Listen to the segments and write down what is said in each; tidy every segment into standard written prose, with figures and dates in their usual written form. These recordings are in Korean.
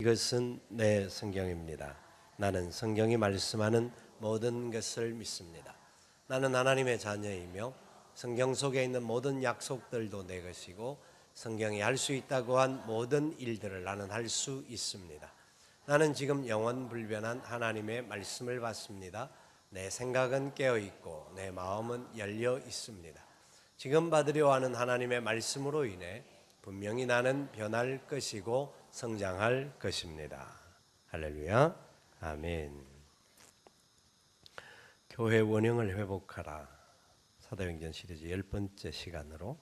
이것은 내 성경입니다. 나는 성경이 말씀하는 모든 것을 믿습니다. 나는 하나님의 자녀이며 성경 속에 있는 모든 약속들도 내 것이고 성경이 할 수 있다고 한 모든 일들을 나는 할 수 있습니다. 나는 지금 영원불변한 하나님의 말씀을 받습니다. 내 생각은 깨어있고 내 마음은 열려 있습니다. 지금 받으려 하는 하나님의 말씀으로 인해 분명히 나는 변할 것이고 성장할 것입니다. 할렐루야. 아멘. 교회 원형을 회복하라. 사도행전 시리즈 10번째 시간으로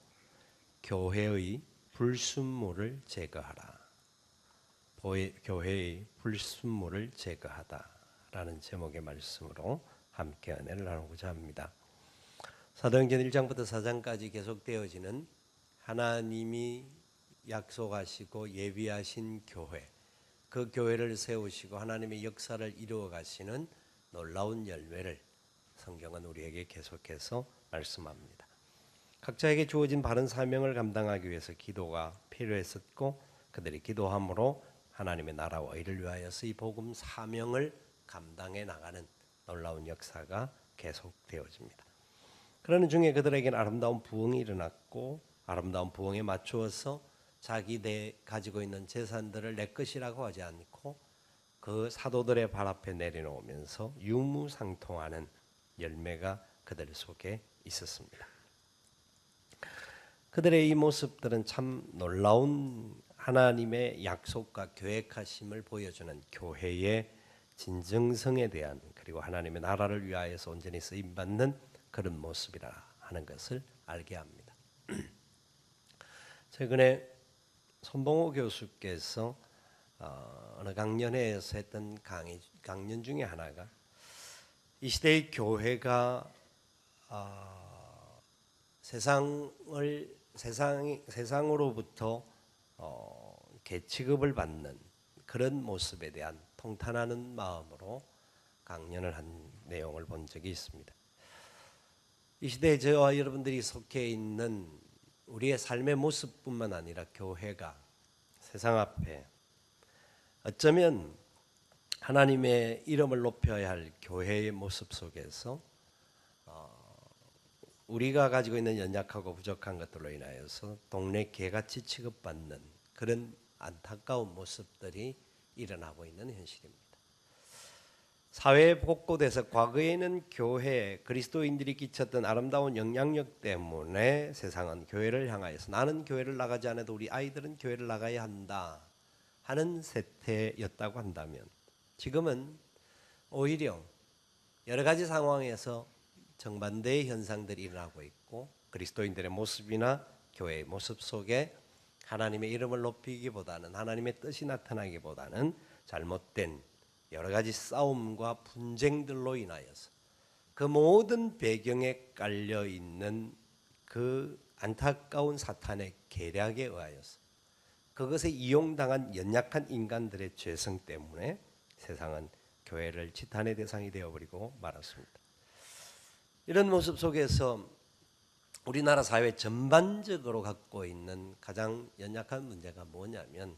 교회의 불순물을 제거하라. 교회의 불순물을 제거하다라는 제목의 말씀으로 함께 은혜를 나누고자 합니다. 사도행전 1장부터 4장까지 계속되어지는 하나님이 약속하시고 예비하신 교회, 그 교회를 세우시고 하나님의 역사를 이루어 가시는 놀라운 열매를 성경은 우리에게 계속해서 말씀합니다. 각자에게 주어진 바른 사명을 감당하기 위해서 기도가 필요했었고 그들이 기도함으로 하나님의 나라와 의를 위하여서 이 복음 사명을 감당해 나가는 놀라운 역사가 계속되어집니다. 그러는 중에 그들에게는 아름다운 부흥이 일어났고 아름다운 부흥에 맞추어서 자기 가지고 있는 재산들을 내 것이라고 하지 않고 그 사도들의 발 앞에 내려놓으면서 유무상통하는 열매가 그들 속에 있었습니다. 그들의 이 모습들은 참 놀라운 하나님의 약속과 계획하심을 보여주는 교회의 진정성에 대한 그리고 하나님의 나라를 위하여서 온전히 쓰임받는 그런 모습이라 하는 것을 알게 합니다. 최근에 손봉호 교수께서 어느 강연회에서 했던 강연 중에 하나가 이 시대의 교회가 세상으로부터 취급을 받는 그런 모습에 대한 통탄하는 마음으로 강연을 한 내용을 본 적이 있습니다. 이 시대에 저와 여러분들이 속해 있는 우리의 삶의 모습뿐만 아니라 교회가 세상 앞에 어쩌면 하나님의 이름을 높여야 할 교회의 모습 속에서 우리가 가지고 있는 연약하고 부족한 것들로 인하여서 동네 개같이 취급받는 그런 안타까운 모습들이 일어나고 있는 현실입니다. 사회 곳곳에서 과거에는 교회 그리스도인들이 끼쳤던 아름다운 영향력 때문에 세상은 교회를 향하여서 나는 교회를 나가지 않아도 우리 아이들은 교회를 나가야 한다 하는 세태였다고 한다면 지금은 오히려 여러 가지 상황에서 정반대의 현상들이 일어나고 있고 그리스도인들의 모습이나 교회의 모습 속에 하나님의 이름을 높이기보다는 하나님의 뜻이 나타나기보다는 잘못된 여러 가지 싸움과 분쟁들로 인하여서 그 모든 배경에 깔려 있는 그 안타까운 사탄의 계략에 의하여서 그것에 이용당한 연약한 인간들의 죄성 때문에 세상은 교회를 지탄의 대상이 되어버리고 말았습니다. 이런 모습 속에서 우리나라 사회 전반적으로 갖고 있는 가장 연약한 문제가 뭐냐면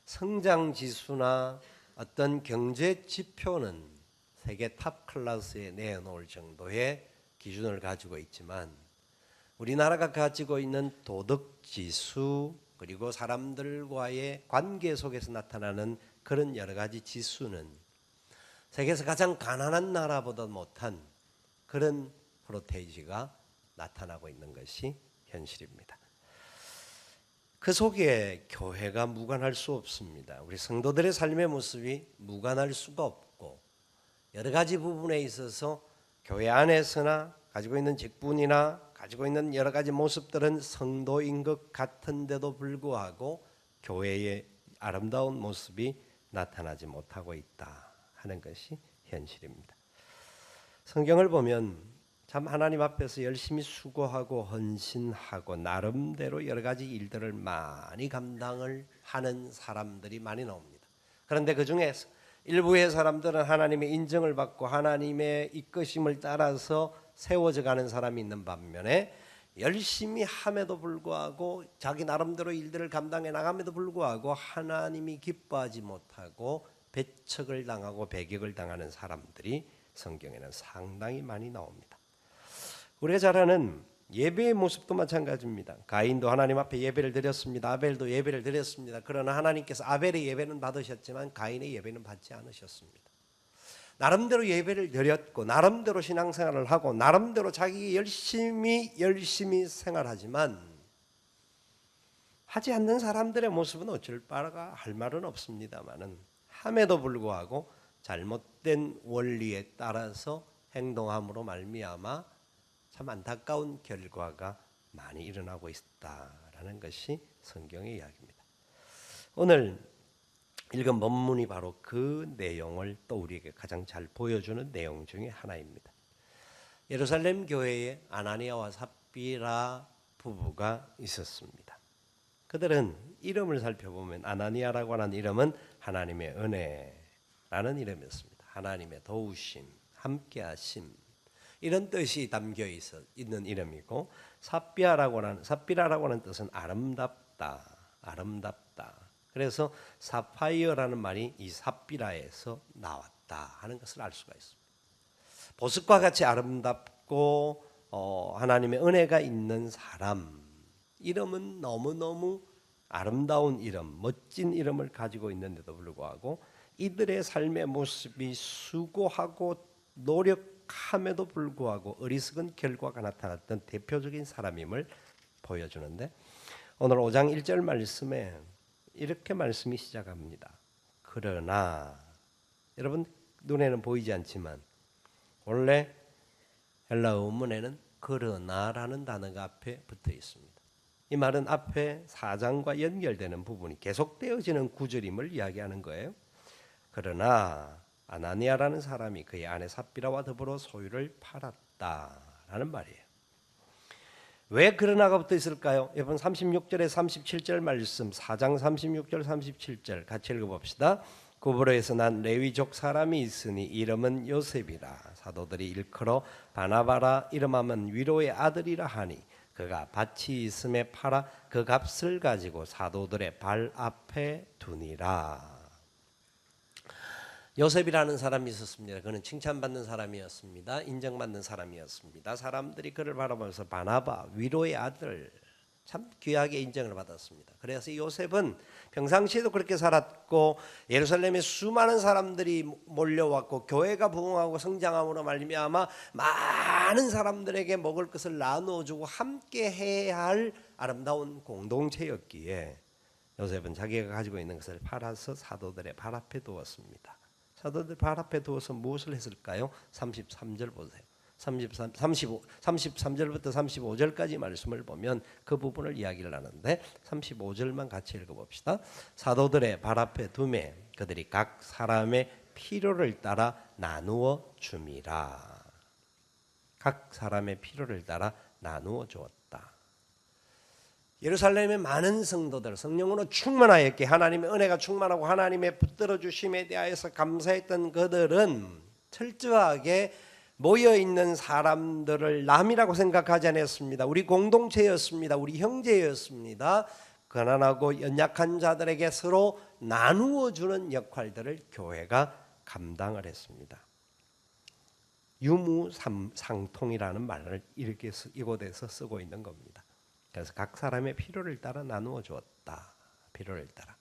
성장 지수나 어떤 경제 지표는 세계 탑 클래스에 내놓을 정도의 기준을 가지고 있지만 우리나라가 가지고 있는 도덕 지수 그리고 사람들과의 관계 속에서 나타나는 그런 여러 가지 지수는 세계에서 가장 가난한 나라보다 못한 그런 프로테이지가 나타나고 있는 것이 현실입니다. 그 속에 교회가 무관할 수 없습니다. 우리 성도들의 삶의 모습이 무관할 수가 없고 여러 가지 부분에 있어서 교회 안에서나 가지고 있는 직분이나 가지고 있는 여러 가지 모습들은 성도인 것 같은데도 불구하고 교회의 아름다운 모습이 나타나지 못하고 있다 하는 것이 현실입니다. 성경을 보면 참 하나님 앞에서 열심히 수고하고 헌신하고 나름대로 여러 가지 일들을 많이 감당을 하는 사람들이 많이 나옵니다. 그런데 그 중에서 일부의 사람들은 하나님의 인정을 받고 하나님의 이끄심을 따라서 세워져 가는 사람이 있는 반면에 열심히 함에도 불구하고 자기 나름대로 일들을 감당해 나감에도 불구하고 하나님이 기뻐하지 못하고 배척을 당하고 배격을 당하는 사람들이 성경에는 상당히 많이 나옵니다. 우리가 잘 아는 예배의 모습도 마찬가지입니다. 가인도 하나님 앞에 예배를 드렸습니다. 아벨도 예배를 드렸습니다. 그러나 하나님께서 아벨의 예배는 받으셨지만 가인의 예배는 받지 않으셨습니다. 나름대로 예배를 드렸고 나름대로 신앙생활을 하고 나름대로 자기 열심히 생활하지만 하지 않는 사람들의 모습은 어쩔 바가 할 말은 없습니다마는 함에도 불구하고 잘못된 원리에 따라서 행동함으로 말미암아 참 안타까운 결과가 많이 일어나고 있다라는 것이 성경의 이야기입니다. 오늘 읽은 본문이 바로 그 내용을 또 우리에게 가장 잘 보여주는 내용 중에 하나입니다. 예루살렘 교회에 아나니아와 삽비라 부부가 있었습니다. 그들은 이름을 살펴보면 아나니아라고 하는 이름은 하나님의 은혜라는 이름이었습니다. 하나님의 도우심, 함께하심 이런 뜻이 담겨 있는 이름이고 삽비라라고 하는 뜻은 아름답다. 그래서 사파이어라는 말이 이 삽비라에서 나왔다 하는 것을 알 수가 있습니다. 보석과 같이 아름답고 하나님의 은혜가 있는 사람 이름은 너무너무 아름다운 이름, 멋진 이름을 가지고 있는데도 불구하고 이들의 삶의 모습이 수고하고 노력함에도 불구하고 어리석은 결과가 나타났던 대표적인 사람임을 보여주는데 오늘 5장 1절 말씀에 이렇게 말씀이 시작합니다. 그러나 여러분 눈에는 보이지 않지만 원래 헬라어 원문에는 그러나라는 단어가 앞에 붙어 있습니다. 이 말은 앞에 4장과 연결되는 부분이 계속되어지는 구절임을 이야기하는 거예요. 그러나 아나니아라는 사람이 그의 아내 삽비라와 더불어 소유를 팔았다라는 말이에요. 왜 그러나가 붙어 있을까요? 여러분 36절에 37절 말씀 4장 36절 37절 같이 읽어봅시다. 구브로에서 난 레위족 사람이 있으니 이름은 요셉이라 사도들이 일컬어 바나바라 이름하면 위로의 아들이라 하니 그가 밭이 있음에 팔아 그 값을 가지고 사도들의 발 앞에 두니라. 요셉이라는 사람이 있었습니다. 그는 칭찬받는 사람이었습니다. 인정받는 사람이었습니다. 사람들이 그를 바라보면서 바나바, 위로의 아들, 참 귀하게 인정을 받았습니다. 그래서 요셉은 평상시에도 그렇게 살았고 예루살렘에 수많은 사람들이 몰려왔고 교회가 부흥하고 성장함으로 말미암아 많은 사람들에게 먹을 것을 나누어주고 함께 해야 할 아름다운 공동체였기에 요셉은 자기가 가지고 있는 것을 팔아서 사도들의 발 앞에 두었습니다. 사도들 발 앞에 두어서 무엇을 했을까요? 33절 보세요. 33절부터 35절까지 말씀을 보면 그 부분을 이야기를 하는데 35절만 같이 읽어봅시다. 사도들의 발 앞에 두매 그들이 각 사람의 필요를 따라 나누어 줌이라. 각 사람의 필요를 따라 나누어 주었다. 예루살렘의 많은 성도들 성령으로 충만하였기에 하나님의 은혜가 충만하고 하나님의 붙들어 주심에 대하여서 감사했던 그들은 철저하게 모여있는 사람들을 남이라고 생각하지 않았습니다. 우리 공동체였습니다. 우리 형제였습니다. 가난하고 연약한 자들에게 서로 나누어 주는 역할들을 교회가 감당을 했습니다. 유무상통이라는 말을 이렇게 이곳에서 쓰고 있는 겁니다. 그래서 각 사람의 필요를 따라 나누어 주었다. 필요를 따라.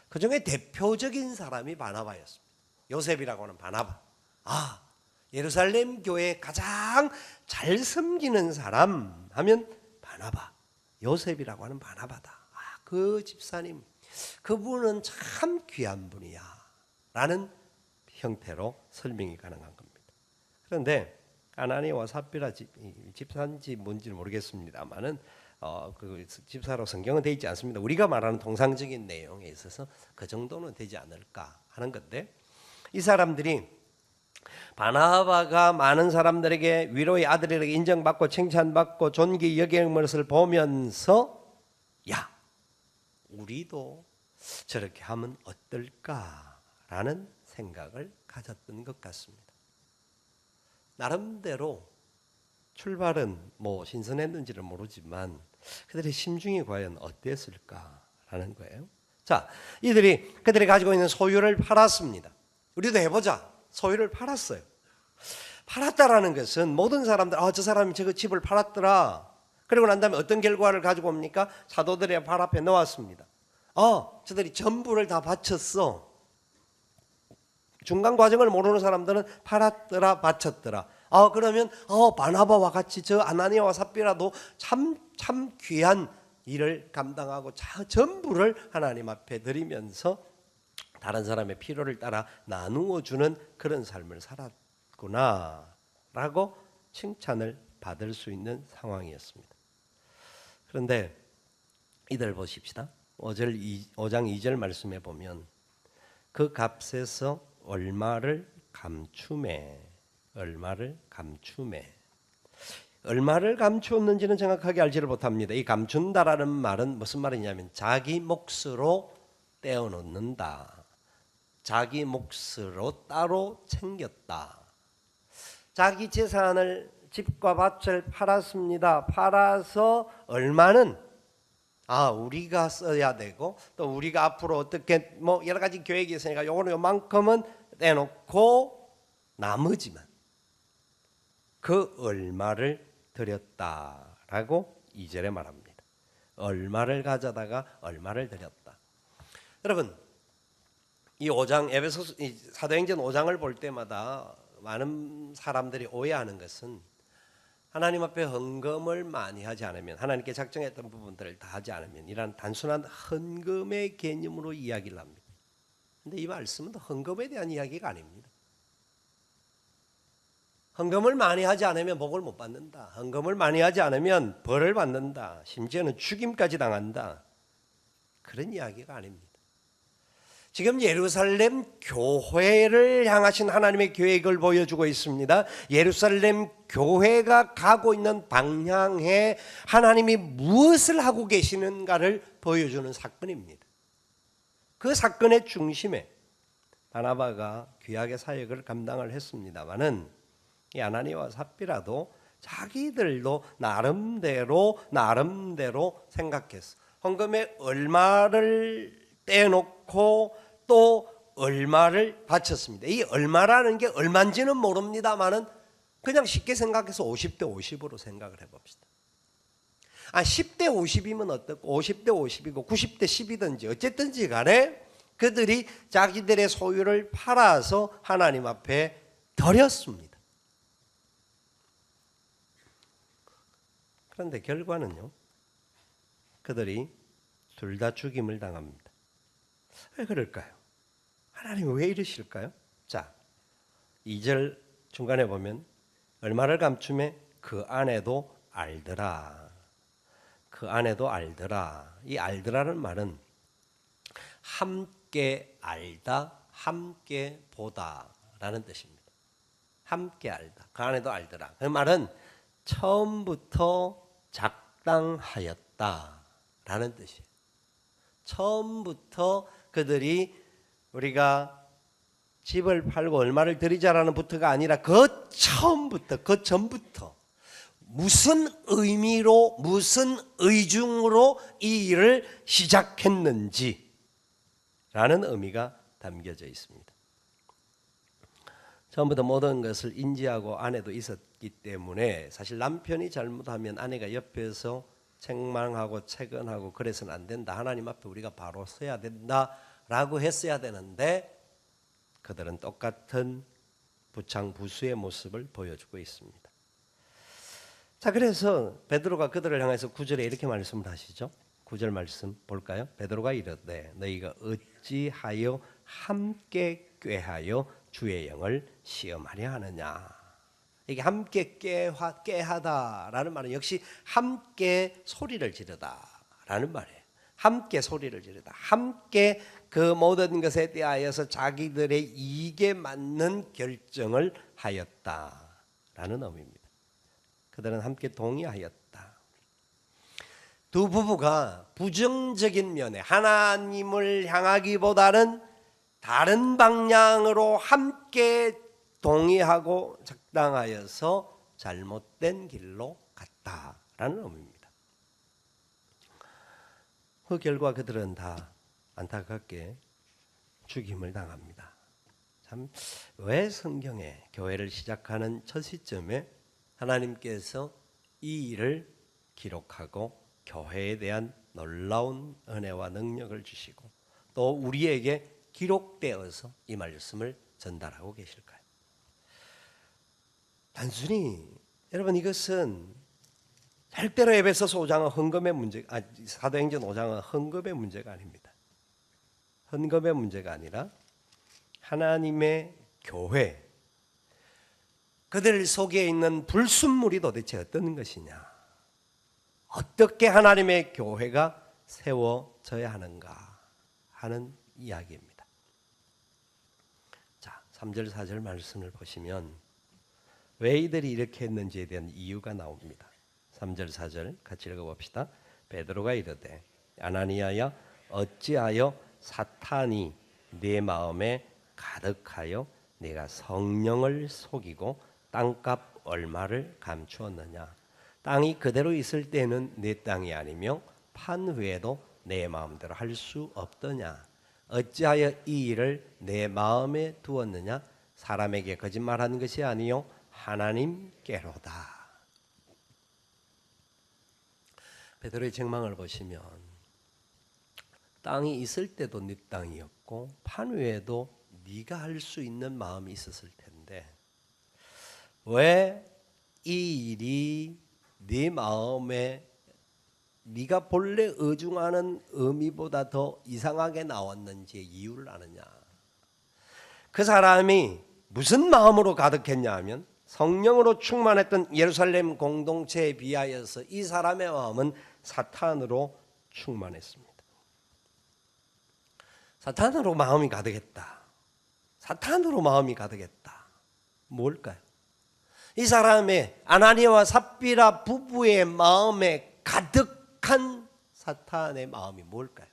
그 중에 대표적인 사람이 바나바였습니다. 요셉이라고 하는 바나바. 예루살렘 교회에 가장 잘 섬기는 사람 하면 바나바. 요셉이라고 하는 바나바다. 그 집사님. 그분은 참 귀한 분이야. 라는 형태로 설명이 가능한 겁니다. 그런데 아나니아와 삽비라 집사인지 뭔지는 모르겠습니다만은 그 집사로 성경은 되어 있지 않습니다. 우리가 말하는 통상적인 내용에 있어서 그 정도는 되지 않을까 하는 건데 이 사람들이 바나바가 많은 사람들에게 위로의 아들에게 인정받고 칭찬받고 존귀 여기는 것을 보면서 야 우리도 저렇게 하면 어떨까라는 생각을 가졌던 것 같습니다. 나름대로 출발은 뭐 신선했는지는 모르지만 그들의 심중이 과연 어땠을까라는 거예요. 자, 그들이 가지고 있는 소유를 팔았습니다. 우리도 해보자. 소유를 팔았어요. 팔았다라는 것은 모든 사람들, 저 사람이 저 집을 팔았더라. 그리고 난 다음에 어떤 결과를 가지고 옵니까? 사도들의 발 앞에 놓았습니다. 저들이 전부를 다 바쳤어. 중간 과정을 모르는 사람들은 팔았더라, 바쳤더라. 그러면 바나바와 같이 저 아나니아와 삽비라도 참 귀한 일을 감당하고 전부를 하나님 앞에 드리면서 다른 사람의 필요를 따라 나누어 주는 그런 삶을 살았구나라고 칭찬을 받을 수 있는 상황이었습니다. 그런데 이들 보십시다. 5장 2절 말씀에 보면 그 값에서 얼마를 감추매. 얼마를 감추었는지는 정확하게 알지를 못합니다. 이 감춘다라는 말은 무슨 말이냐면 자기 몫으로 떼어놓는다. 자기 몫으로 따로 챙겼다. 자기 재산을 집과 밭을 팔았습니다. 팔아서 얼마는 우리가 써야 되고 또 우리가 앞으로 어떻게 여러 가지 계획이 있으니까 요만큼은 떼놓고 나머지만 그 얼마를 드렸다라고 2절에 말합니다. 얼마를 가져다가 얼마를 드렸다. 여러분, 이 5장 사도행전 5장을 볼 때마다 많은 사람들이 오해하는 것은 하나님 앞에 헌금을 많이 하지 않으면, 하나님께 작정했던 부분들을 다 하지 않으면 이런 단순한 헌금의 개념으로 이야기를 합니다. 그런데 이 말씀은 헌금에 대한 이야기가 아닙니다. 헌금을 많이 하지 않으면 복을 못 받는다. 헌금을 많이 하지 않으면 벌을 받는다. 심지어는 죽임까지 당한다. 그런 이야기가 아닙니다. 지금 예루살렘 교회를 향하신 하나님의 계획을 보여주고 있습니다. 예루살렘 교회가 가고 있는 방향에 하나님이 무엇을 하고 계시는가를 보여주는 사건입니다. 그 사건의 중심에 바나바가 귀하게 사역을 감당을 했습니다마는 이 아나니아와 삽비라도 자기들도 나름대로 생각했어. 헌금에 얼마를 떼놓고 또 얼마를 바쳤습니다. 이 얼마라는 게 얼마인지는 모릅니다만은 그냥 쉽게 생각해서 50대 50으로 생각을 해봅시다. 10대 50이면 어떻고 50대 50이고 90대 10이든지 어쨌든지 간에 그들이 자기들의 소유를 팔아서 하나님 앞에 드렸습니다. 그런데 결과는요, 그들이 둘 다 죽임을 당합니다. 왜 그럴까요? 하나님이 왜 이러실까요? 자, 2절 중간에 보면 얼마를 감추매 그 안에도 알더라. 그 안에도 알더라. 이 알더라는 말은 함께 알다, 함께 보다라는 뜻입니다. 함께 알다. 그 안에도 알더라. 그 말은 처음부터 작당하였다라는 뜻이에요. 처음부터 그들이 우리가 집을 팔고 얼마를 드리자라는 부터가 아니라 그 처음부터, 그 전부터 무슨 의미로, 무슨 의중으로 이 일을 시작했는지 라는 의미가 담겨져 있습니다. 처음부터 모든 것을 인지하고 아내도 있었기 때문에 사실 남편이 잘못하면 아내가 옆에서 책망하고 채근하고 그래서는 안 된다. 하나님 앞에 우리가 바로 서야 된다라고 했어야 되는데 그들은 똑같은 부창부수의 모습을 보여주고 있습니다. 자, 그래서 베드로가 그들을 향해서 9절에 이렇게 말씀을 하시죠. 9절 말씀 볼까요? 베드로가 이르되 너희가 어찌하여 함께 꾀하여 주의 영을 시험하려 하느냐. 이게 함께 꾀하다라는 말은 역시 함께 소리를 지르다라는 말이에요. 함께 소리를 지르다. 함께 그 모든 것에 대하여서 자기들의 이익에 맞는 결정을 하였다라는 의미입니다. 그들은 함께 동의하였다. 두 부부가 부정적인 면에 하나님을 향하기보다는 다른 방향으로 함께 동의하고 작당하여서 잘못된 길로 갔다라는 의미입니다. 그 결과 그들은 다 안타깝게 죽임을 당합니다. 참, 왜 성경에 교회를 시작하는 첫 시점에 하나님께서 이 일을 기록하고 교회에 대한 놀라운 은혜와 능력을 주시고 또 우리에게 기록되어서 이 말씀을 전달하고 계실까요? 단순히 여러분 이것은 절대로 에베소서 5장은 헌금의 문제, 사도행전 5장은 헌금의 문제가 아닙니다. 헌금의 문제가 아니라 하나님의 교회, 그들 속에 있는 불순물이 도대체 어떤 것이냐, 어떻게 하나님의 교회가 세워져야 하는가 하는 이야기입니다. 자, 3절 4절 말씀을 보시면 왜 이들이 이렇게 했는지에 대한 이유가 나옵니다. 3절 4절 같이 읽어봅시다. 베드로가 이르되 아나니아야 어찌하여 사탄이 네 마음에 가득하여 네가 성령을 속이고 땅값 얼마를 감추었느냐. 땅이 그대로 있을 때는 네 땅이 아니며 판 후에도 내 마음대로 할 수 없더냐. 어찌하여 이 일을 내 마음에 두었느냐. 사람에게 거짓말하는 것이 아니요 하나님께로다. 베드로의 책망을 보시면 땅이 있을 때도 네 땅이었고 판 후에도 네가 할 수 있는 마음이 있었을 텐데 왜 이 일이 네 마음에 네가 본래 의중하는 의미보다 더 이상하게 나왔는지의 이유를 아느냐. 그 사람이 무슨 마음으로 가득했냐 하면 성령으로 충만했던 예루살렘 공동체에 비하여서 이 사람의 마음은 사탄으로 충만했습니다. 사탄으로 마음이 가득했다. 사탄으로 마음이 가득했다. 뭘까요? 이 사람의 아나니아와 삽비라 부부의 마음에 가득한 사탄의 마음이 뭘까요?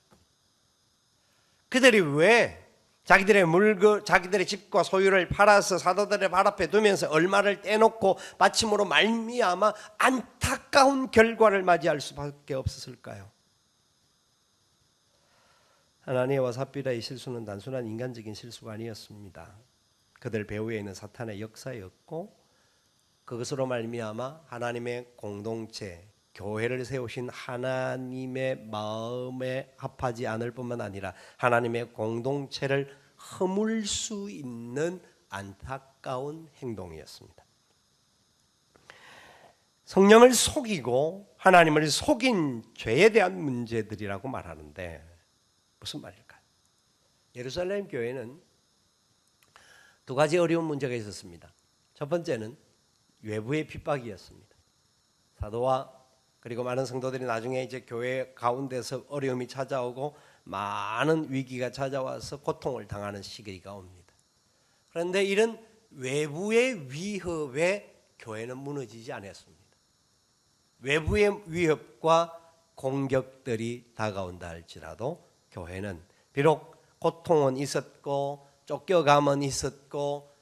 그들이 왜 자기들의 집과 소유를 팔아서 사도들의 발 앞에 두면서 얼마를 떼놓고 바침으로 말미암아 안타까운 결과를 맞이할 수밖에 없었을까요? 아나니아와 삽비라의 실수는 단순한 인간적인 실수가 아니었습니다. 그들 배후에 있는 사탄의 역사였고 그것으로 말미암아 하나님의 공동체, 교회를 세우신 하나님의 마음에 합하지 않을 뿐만 아니라 하나님의 공동체를 허물 수 있는 안타까운 행동이었습니다. 성령을 속이고 하나님을 속인 죄에 대한 문제들이라고 말하는데 무슨 말일까요? 예루살렘 교회는 두 가지 어려운 문제가 있었습니다. 첫 번째는 외부의 핍박이었습니다. 사도와 그리고 많은 성도들이 나중에 이제 교회 가운데서 어려움이 찾아오고 많은 위기가 찾아와서 고통을 당하는 시기가 옵니다. 그런데 이런 외부의 위협에 교회는 무너지지 않았습니다. 외부의 위협과 공격들이 다가온다 할지라도 교회는 비록 고통은 있었고 쫓겨감은 있었고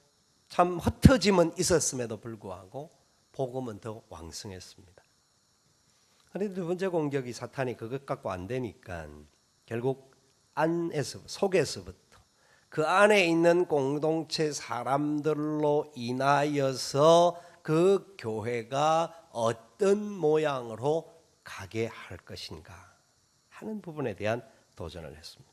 참 흩어짐은 있었음에도 불구하고 복음은 더 왕성했습니다. 그런데 두 번째 공격이 사탄이 그것 갖고 안 되니까 결국 속에서부터 그 안에 있는 공동체 사람들로 인하여서 그 교회가 어떤 모양으로 가게 할 것인가 하는 부분에 대한 도전을 했습니다.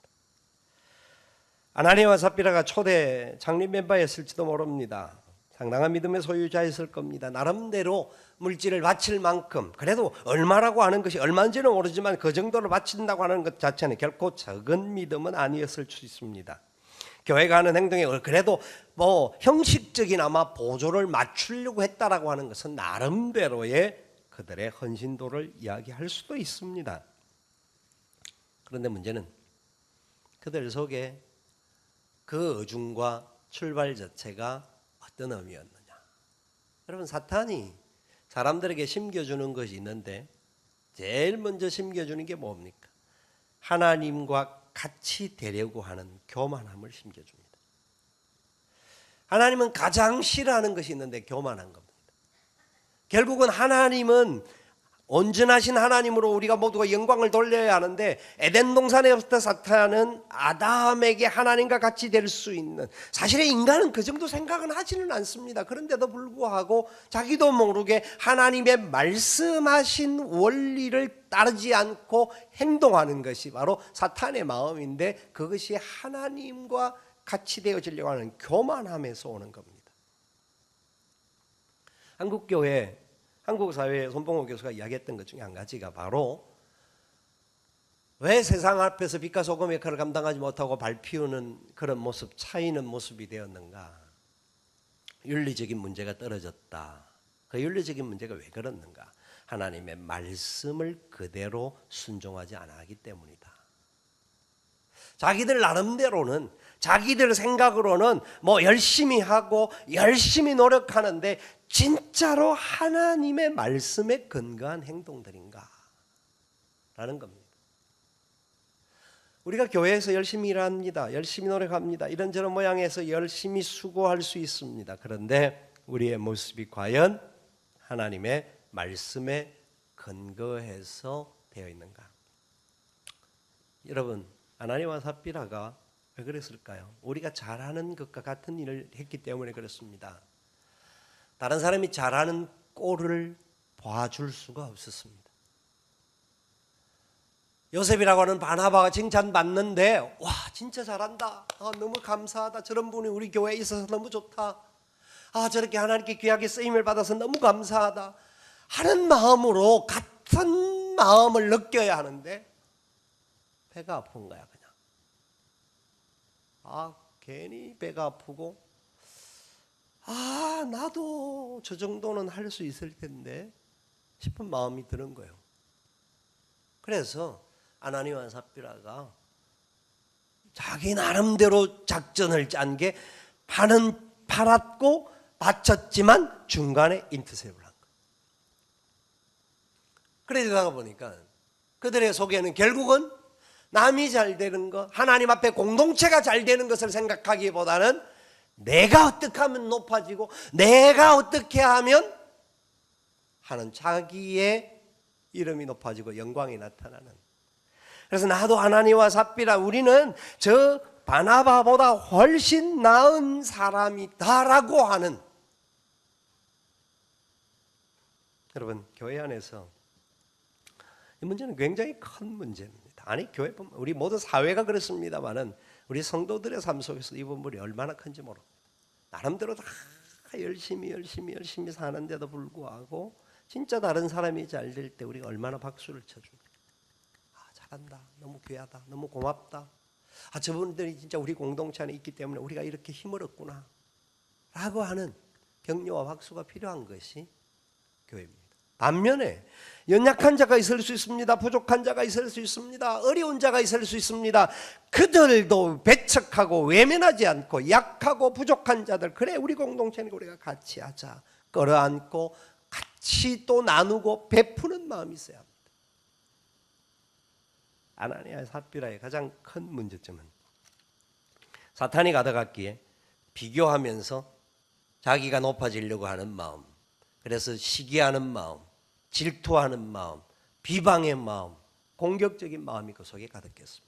아나니아와 삽비라가 초대 창립 멤버였을지도 모릅니다. 상당한 믿음의 소유자였을 겁니다. 나름대로 물질을 바칠 만큼 그래도 얼마라고 하는 것이 얼마인지는 모르지만 그 정도를 바친다고 하는 것 자체는 결코 적은 믿음은 아니었을 수 있습니다. 교회가 하는 행동에 그래도 형식적인 아마 보조를 맞추려고 했다라고 하는 것은 나름대로의 그들의 헌신도를 이야기할 수도 있습니다. 그런데 문제는 그들 속에 그 의중과 출발 자체가 어떤 의미였느냐. 여러분 사탄이 사람들에게 심겨주는 것이 있는데 제일 먼저 심겨주는 게 뭡니까? 하나님과 같이 되려고 하는 교만함을 심겨줍니다. 하나님은 가장 싫어하는 것이 있는데 교만한 겁니다. 결국은 하나님은 온전하신 하나님으로 우리가 모두가 영광을 돌려야 하는데, 에덴 동산에부터 사탄은 아담에게 하나님과 같이 될 수 있는, 사실은 인간은 그 정도 생각은 하지는 않습니다. 그런데도 불구하고 자기도 모르게 하나님의 말씀하신 원리를 따르지 않고 행동하는 것이 바로 사탄의 마음인데, 그것이 하나님과 같이 되어지려고 하는 교만함에서 오는 겁니다. 한국교회, 한국사회의 손봉호 교수가 이야기했던 것 중에 한 가지가 바로, 왜 세상 앞에서 빛과 소금의 역할을 감당하지 못하고 밟히우는 그런 모습, 차이는 모습이 되었는가? 윤리적인 문제가 떨어졌다. 그 윤리적인 문제가 왜 그렇는가? 하나님의 말씀을 그대로 순종하지 않았기 때문이다. 자기들 나름대로는, 자기들 생각으로는 뭐 열심히 하고 열심히 노력하는데, 진짜로 하나님의 말씀에 근거한 행동들인가? 라는 겁니다. 우리가 교회에서 열심히 일합니다. 열심히 노력합니다. 이런저런 모양에서 열심히 수고할 수 있습니다. 그런데 우리의 모습이 과연 하나님의 말씀에 근거해서 되어 있는가? 여러분, 아나니와 삽비라가 왜 그랬을까요? 우리가 잘하는 것과 같은 일을 했기 때문에 그렇습니다. 다른 사람이 잘하는 꼴을 봐줄 수가 없었습니다. 요셉이라고 하는 바나바가 칭찬받는데, 와, 진짜 잘한다. 너무 감사하다. 저런 분이 우리 교회에 있어서 너무 좋다. 저렇게 하나님께 귀하게 쓰임을 받아서 너무 감사하다 하는 마음으로, 같은 마음을 느껴야 하는데 배가 아픈 거야. 그냥 괜히 배가 아프고, 나도 저 정도는 할 수 있을 텐데 싶은 마음이 드는 거예요. 그래서 아나니와 삽비라가 자기 나름대로 작전을 짠 게, 판은 팔았고 바쳤지만 중간에 인터셉을 한 거예요. 그러다가 보니까 그들의 속에는 결국은 남이 잘 되는 것, 하나님 앞에 공동체가 잘 되는 것을 생각하기보다는 내가 어떻게 하면 높아지고, 내가 어떻게 하면 하는 자기의 이름이 높아지고 영광이 나타나는. 그래서 나도 아나니와 삽비라, 우리는 저 바나바보다 훨씬 나은 사람이다라고 하는. 여러분, 교회 안에서 이 문제는 굉장히 큰 문제입니다. 아니, 교회뿐만, 우리 모든 사회가 그렇습니다만은 우리 성도들의 삶 속에서 이 부분이 얼마나 큰지 모릅니다. 나름대로 다 열심히 사는데도 불구하고 진짜 다른 사람이 잘 될 때 우리가 얼마나 박수를 쳐줍니까? 잘한다, 너무 귀하다, 너무 고맙다. 저분들이 진짜 우리 공동체 안에 있기 때문에 우리가 이렇게 힘을 얻구나 라고 하는 격려와 박수가 필요한 것이 교회입니다. 반면에 연약한 자가 있을 수 있습니다. 부족한 자가 있을 수 있습니다. 어려운 자가 있을 수 있습니다. 그들도 배척하고 외면하지 않고, 약하고 부족한 자들, 그래 우리 공동체는 우리가 같이 하자, 끌어안고 같이 또 나누고 베푸는 마음이 있어야 합니다. 아나니아 삽비라의 가장 큰 문제점은 사탄이 가득했기에 비교하면서 자기가 높아지려고 하는 마음, 그래서 시기하는 마음, 질투하는 마음, 비방의 마음, 공격적인 마음이 그 속에 가득했습니다.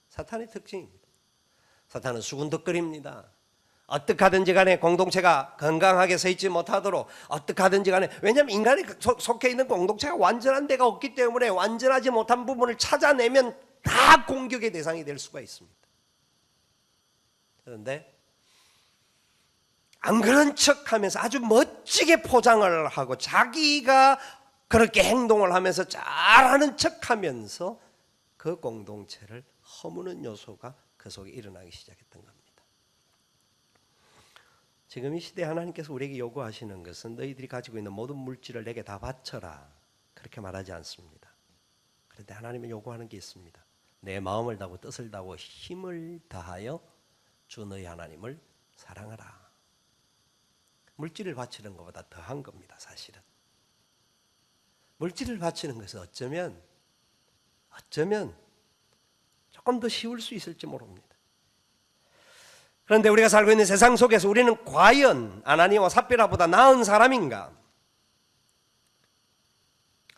사탄의 특징입니다. 사탄은 수군덕거립니다. 어떻게 하든지 간에 공동체가 건강하게 서 있지 못하도록 어떻게 하든지 간에, 왜냐하면 인간이 속해 있는 공동체가 완전한 데가 없기 때문에 완전하지 못한 부분을 찾아내면 다 공격의 대상이 될 수가 있습니다. 그런데 안 그런 척하면서 아주 멋지게 포장을 하고 자기가 그렇게 행동을 하면서 잘하는 척하면서 그 공동체를 허무는 요소가 그 속에 일어나기 시작했던 겁니다. 지금 이 시대에 하나님께서 우리에게 요구하시는 것은 너희들이 가지고 있는 모든 물질을 내게 다 바쳐라, 그렇게 말하지 않습니다. 그런데 하나님은 요구하는 게 있습니다. 내 마음을 다하고 뜻을 다하고 힘을 다하여 주 너희 하나님을 사랑하라. 물질을 바치는 것보다 더한 겁니다. 사실은 물질을 바치는 것은 어쩌면 조금 더 쉬울 수 있을지 모릅니다. 그런데 우리가 살고 있는 세상 속에서 우리는 과연 아나니아와 삽비라보다 나은 사람인가?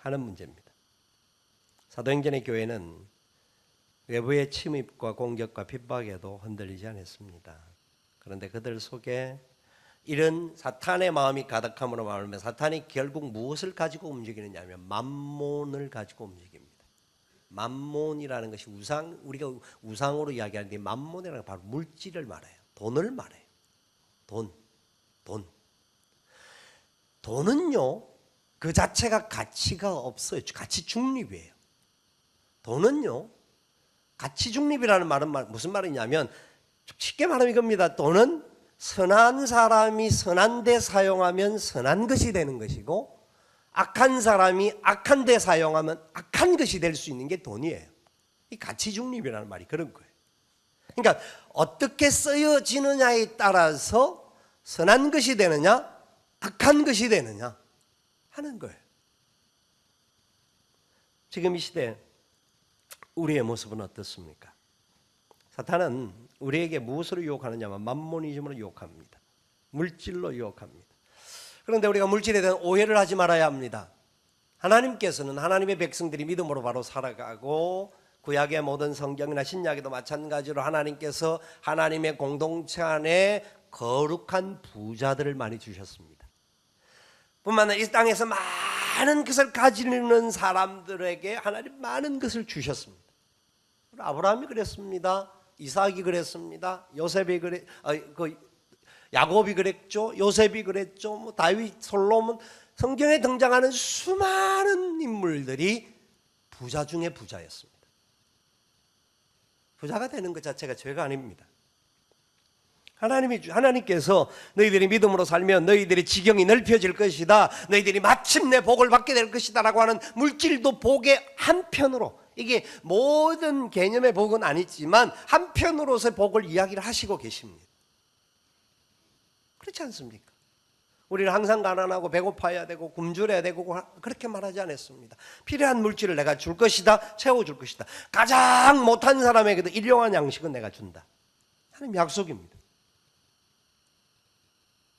하는 문제입니다. 사도행전의 교회는 외부의 침입과 공격과 핍박에도 흔들리지 않았습니다. 그런데 그들 속에 이런 사탄의 마음이 가득함으로 말하면 사탄이 결국 무엇을 가지고 움직이느냐 하면 만몬을 가지고 움직입니다. 만몬이라는 것이 우리가 우상으로 이야기하는데 만몬이라는 건 바로 물질을 말해요. 돈을 말해요. 돈. 돈은요, 그 자체가 가치가 없어요. 가치 중립이에요. 돈은요, 가치 중립이라는 말은 무슨 말이냐면 쉽게 말하면 이겁니다. 돈은 선한 사람이 선한 데 사용하면 선한 것이 되는 것이고 악한 사람이 악한 데 사용하면 악한 것이 될 수 있는 게 돈이에요. 이 가치 중립이라는 말이 그런 거예요. 그러니까 어떻게 쓰여지느냐에 따라서 선한 것이 되느냐 악한 것이 되느냐 하는 거예요. 지금 이 시대 우리의 모습은 어떻습니까? 사탄은 우리에게 무엇으로 유혹하느냐면 만모니즘으로 유혹합니다. 물질로 유혹합니다. 그런데 우리가 물질에 대한 오해를 하지 말아야 합니다. 하나님께서는 하나님의 백성들이 믿음으로 바로 살아가고 구약의 모든 성경이나 신약에도 마찬가지로 하나님께서 하나님의 공동체 안에 거룩한 부자들을 많이 주셨습니다. 뿐만 아니라 이 땅에서 많은 것을 가지는 사람들에게 하나님 많은 것을 주셨습니다. 아브라함이 그랬습니다. 이삭이 그랬습니다. 야곱이 그랬죠. 요셉이 그랬죠. 다윗, 솔로몬, 성경에 등장하는 수많은 인물들이 부자 중에 부자였습니다. 부자가 되는 것 자체가 죄가 아닙니다. 하나님께서 너희들이 믿음으로 살면 너희들의 지경이 넓혀질 것이다. 너희들이 마침내 복을 받게 될 것이다 라고 하는 물질도 복의 한편으로, 이게 모든 개념의 복은 아니지만 한편으로서의 복을 이야기를 하시고 계십니다. 그렇지 않습니까? 우리는 항상 가난하고 배고파야 되고 굶주려야 되고 그렇게 말하지 않았습니다. 필요한 물질을 내가 줄 것이다. 채워줄 것이다. 가장 못한 사람에게도 일용할 양식은 내가 준다. 하나님 약속입니다.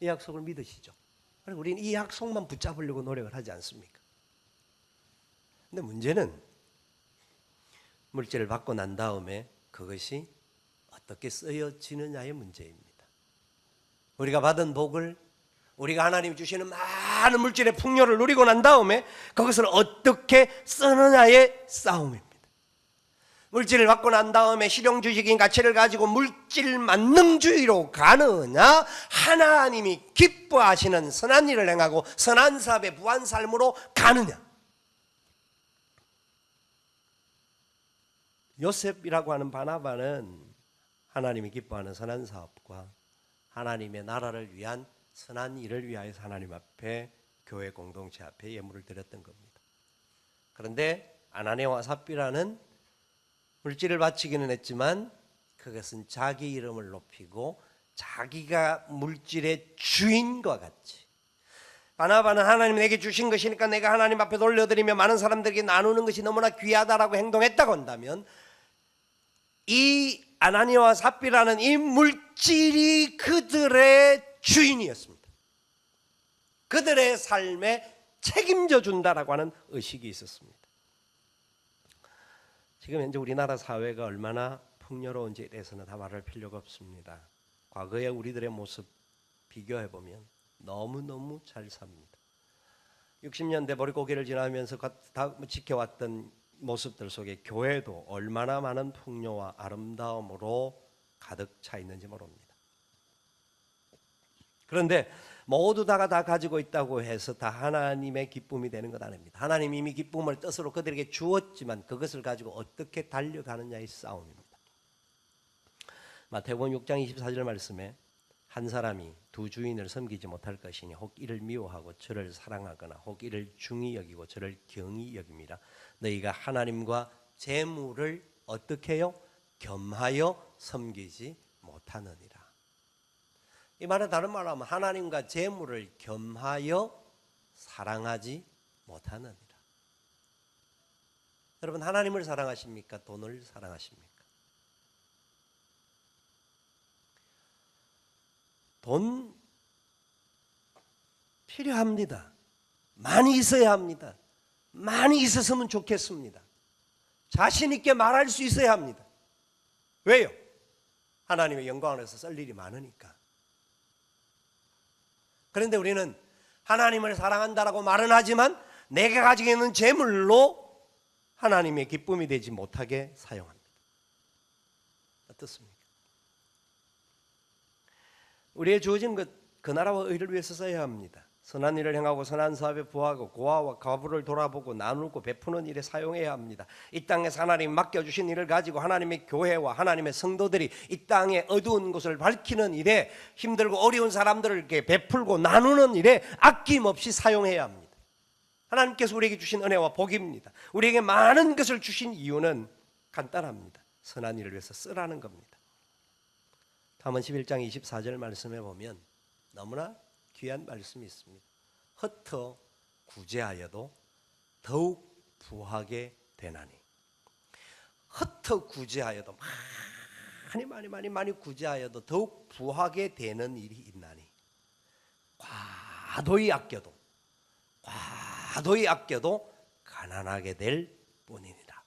이 약속을 믿으시죠? 우리는 이 약속만 붙잡으려고 노력을 하지 않습니까? 근데 문제는 물질을 받고 난 다음에 그것이 어떻게 쓰여지느냐의 문제입니다. 우리가 받은 복을, 우리가 하나님이 주시는 많은 물질의 풍요를 누리고 난 다음에 그것을 어떻게 쓰느냐의 싸움입니다. 물질을 받고 난 다음에 실용주의적인 가치를 가지고 물질 만능주의로 가느냐, 하나님이 기뻐하시는 선한 일을 행하고 선한 사업의 부한 삶으로 가느냐. 요셉이라고 하는 바나바는 하나님이 기뻐하는 선한 사업과 하나님의 나라를 위한 선한 일을 위하여서 하나님 앞에, 교회 공동체 앞에 예물을 드렸던 겁니다. 그런데 아나니아와 삽비라는 물질을 바치기는 했지만 그것은 자기 이름을 높이고 자기가 물질의 주인과 같이, 바나바는 하나님 내게 주신 것이니까 내가 하나님 앞에 돌려드리며 많은 사람들에게 나누는 것이 너무나 귀하다라고 행동했다고 한다면, 이 아나니아와 삽비라는 이 물질이 그들의 주인이었습니다. 그들의 삶에 책임져 준다라고 하는 의식이 있었습니다. 지금 현재 우리나라 사회가 얼마나 풍요로운지에 대해서는 다 말할 필요가 없습니다. 과거의 우리들의 모습 비교해보면 너무너무 잘 삽니다. 60년대 머리고개를 지나면서 다 지켜왔던 모습들 속에 교회도 얼마나 많은 풍요와 아름다움으로 가득 차 있는지 모릅니다. 그런데 모두 다가 다 가지고 있다고 해서 다 하나님의 기쁨이 되는 것 아닙니다. 하나님이 이미 기쁨을 뜻으로 그들에게 주었지만 그것을 가지고 어떻게 달려가느냐의 싸움입니다. 마태복음 6장 24절 말씀에 한 사람이 두 주인을 섬기지 못할 것이니 혹 이를 미워하고 저를 사랑하거나 혹 이를 중히 여기고 저를 경히 여김이라. 너희가 하나님과 재물을 어떻게 해요? 겸하여 섬기지 못하느니라. 이 말은 다른 말로 하면 하나님과 재물을 겸하여 사랑하지 못하느니라. 여러분, 하나님을 사랑하십니까? 돈을 사랑하십니까? 돈 필요합니다. 많이 있어야 합니다. 많이 있었으면 좋겠습니다. 자신 있게 말할 수 있어야 합니다. 왜요? 하나님의 영광을 위해서 쓸 일이 많으니까. 그런데 우리는 하나님을 사랑한다라고 말은 하지만 내가 가지고 있는 재물로 하나님의 기쁨이 되지 못하게 사용합니다. 어떻습니까? 우리의 주어진 것, 그 나라와 의를 위해서 써야 합니다. 선한 일을 행하고 선한 사업에 부하고 고아와 과부를 돌아보고 나누고 베푸는 일에 사용해야 합니다. 이 땅에서 하나님이 맡겨주신 일을 가지고 하나님의 교회와 하나님의 성도들이 이 땅의 어두운 곳을 밝히는 일에, 힘들고 어려운 사람들에게 베풀고 나누는 일에 아낌없이 사용해야 합니다. 하나님께서 우리에게 주신 은혜와 복입니다. 우리에게 많은 것을 주신 이유는 간단합니다. 선한 일을 위해서 쓰라는 겁니다. 잠언 11장 24절 말씀해 보면 너무나 귀한 말씀이 있습니다. 흩어 구제하여도 더욱 부하게 되나니. 흩어 구제하여도 많이 구제하여도 더욱 부하게 되는 일이 있나니. 과도히 아껴도 가난하게 될 뿐이니라.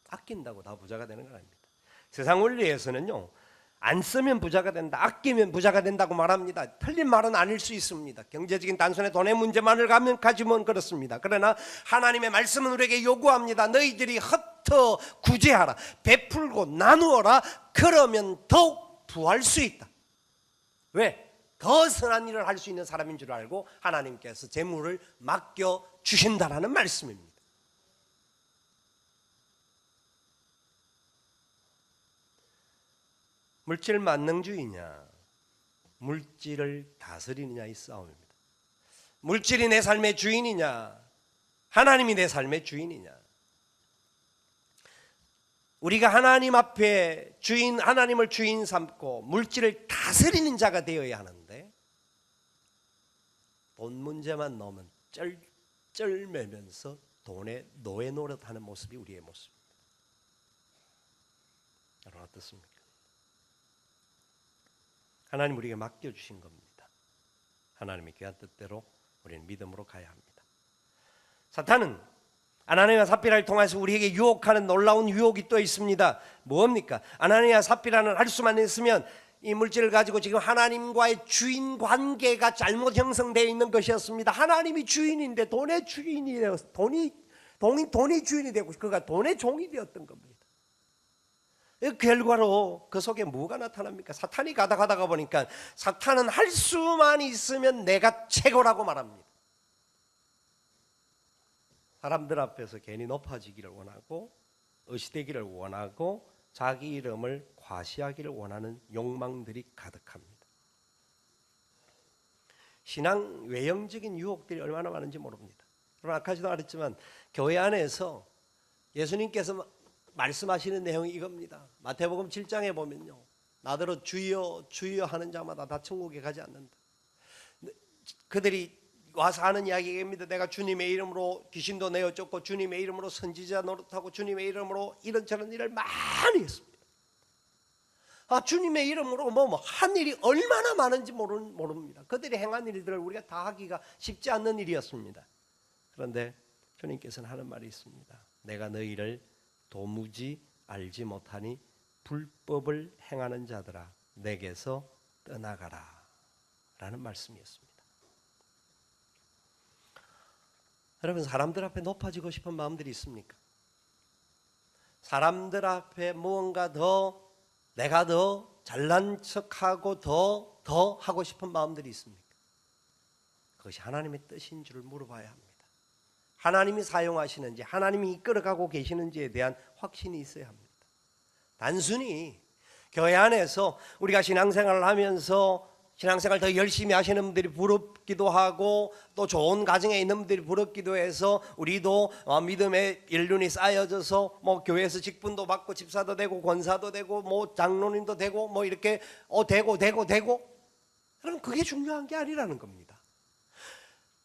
아낀다고 다 부자가 되는 건 아닙니다. 세상 원리에서는요, 안 쓰면 부자가 된다, 아끼면 부자가 된다고 말합니다. 틀린 말은 아닐 수 있습니다. 경제적인 단순히 돈의 문제만을 가지면 그렇습니다. 그러나 하나님의 말씀은 우리에게 요구합니다. 너희들이 흩어 구제하라, 베풀고 나누어라. 그러면 더욱 부할 수 있다. 왜? 더 선한 일을 할 수 있는 사람인 줄 알고 하나님께서 재물을 맡겨주신다라는 말씀입니다. 물질 만능주의냐, 물질을 다스리느냐의 싸움입니다. 물질이 내 삶의 주인이냐, 하나님이 내 삶의 주인이냐. 우리가 하나님 앞에 하나님을 주인 삼고 물질을 다스리는 자가 되어야 하는데, 돈 문제만 넣으면 쩔쩔매면서 돈에 노예 노릇하는 모습이 우리의 모습입니다. 여러분 어떻습니까? 하나님 우리에게 맡겨주신 겁니다. 하나님의 귀한 뜻대로 우리는 믿음으로 가야 합니다. 사탄은 아나니아와 삽비라를 통해서 우리에게 유혹하는 놀라운 유혹이 또 있습니다. 뭡니까? 아나니아와 삽비라는 할 수만 있으면 이 물질을 가지고 지금 하나님과의 주인 관계가 잘못 형성되어 있는 것이었습니다. 하나님이 주인인데 돈의 주인이 되어서 돈이 주인이 되고 그가 돈의 종이 되었던 겁니다. 그 결과로 그 속에 뭐가 나타납니까? 사탄이 가다가 보니까 사탄은 할 수만 있으면 내가 최고라고 말합니다. 사람들 앞에서 괜히 높아지기를 원하고 의시되기를 원하고 자기 이름을 과시하기를 원하는 욕망들이 가득합니다. 신앙 외형적인 유혹들이 얼마나 많은지 모릅니다. 여러분 아까도 말했지만 교회 안에서 예수님께서 말씀하시는 내용이 이겁니다. 마태복음 7장에 보면요, 나더러 주여 주여 하는 자마다 다 천국에 가지 않는다. 그들이 와서 하는 이야기입니다. 내가 주님의 이름으로 귀신도 내어 쫓고 주님의 이름으로 선지자 노릇하고 주님의 이름으로 이런저런 일을 많이 했습니다. 주님의 이름으로 한 일이 얼마나 많은지 모릅니다. 그들이 행한 일들을 우리가 다 하기가 쉽지 않는 일이었습니다. 그런데 주님께서는 하는 말이 있습니다. 내가 너희를 도무지 알지 못하니 불법을 행하는 자들아 내게서 떠나가라 라는 말씀이었습니다. 여러분 사람들 앞에 높아지고 싶은 마음들이 있습니까? 사람들 앞에 무언가 내가 더 잘난 척하고 더 하고 싶은 마음들이 있습니까? 그것이 하나님의 뜻인 줄을 물어봐야 합니다. 하나님이 사용하시는지 하나님이 이끌어가고 계시는지에 대한 확신이 있어야 합니다. 단순히 교회 안에서 우리가 신앙생활을 하면서 신앙생활 더 열심히 하시는 분들이 부럽기도 하고 또 좋은 가정에 있는 분들이 부럽기도 해서 우리도 믿음의 연륜이 쌓여져서 교회에서 직분도 받고 집사도 되고 권사도 되고 장로님도 되고 이렇게 되고 그럼 그게 중요한 게 아니라는 겁니다.